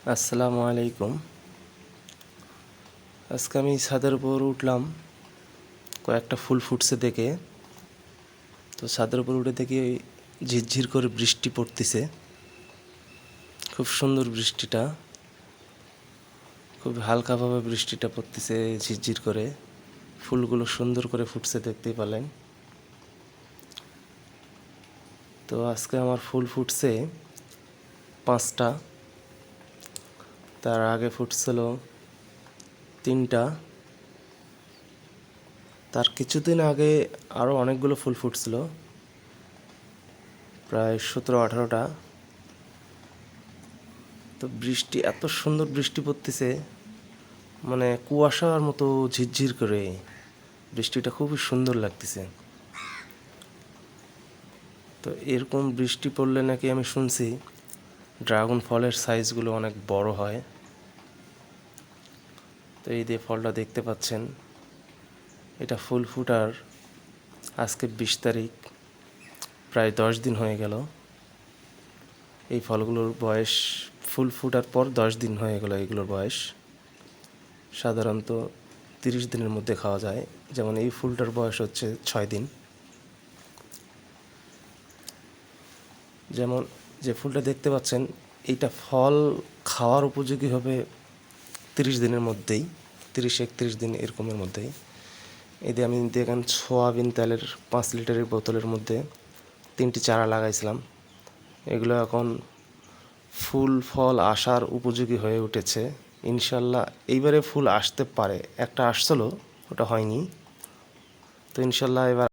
আসসালামু আলাইকুম। আজকে আমি ছাদের উপর উঠলাম, কয়েকটা ফুল ফুটছে দেখে। তো ছাদের উপর উঠে দেখি ঝিরঝির করে বৃষ্টি পড়তেছে। খুব সুন্দর বৃষ্টিটা, খুব হালকাভাবে বৃষ্টিটা পড়তেছে ঝিরঝির করে। ফুলগুলো সুন্দর করে ফুটছে, দেখতেই পেলেন। তো আজকে আমার ফুল ফুটছে 5টা, তার আগে ফুটছিল 3টা, তার কিছুদিন আগে আরও অনেকগুলো ফুল ফুটছিল, প্রায় 17-18টা। তো বৃষ্টি, এত সুন্দর বৃষ্টি পড়তেছে, মানে কুয়াশার মতো ঝিরঝির করে বৃষ্টিটা খুবই সুন্দর লাগতেছে। তো এরকম বৃষ্টি পড়লে নাকি আমি শুনছি ড্রাগন ফলের সাইজগুলো অনেক বড় হয়। তো এই যে ফলটা দেখতে পাচ্ছেন, এটা ফুল ফুটার আজকে 20 তারিখ, প্রায় 10 দিন হয়ে গেল। এই ফলগুলোর বয়স, ফুল ফুটার পর 10 দিন হয়ে গেল এগুলোর বয়স। সাধারণত 30 দিনের মধ্যে খাওয়া যায়, যেমন এই ফুলটার বয়স হচ্ছে 6 দিন। যেমন যে ফুলটা দেখতে পাচ্ছেন, এইটা ফল খাওয়ার উপযোগী হবে 30 দিনের মধ্যেই, 30-31 দিন এরকমের মধ্যেই। এই দিয়ে আমি দেখেন সোয়াবিন তেলের 5 লিটারের বোতলের মধ্যে 3টি চারা লাগাইছিলাম। এগুলো এখন ফুল ফল আসার উপযোগী হয়ে উঠেছে। ইনশাল্লাহ এইবারে ফুল আসতে পারে। একটা আসছিল, ওটা হয়নি। তো ইনশাল্লাহ এবার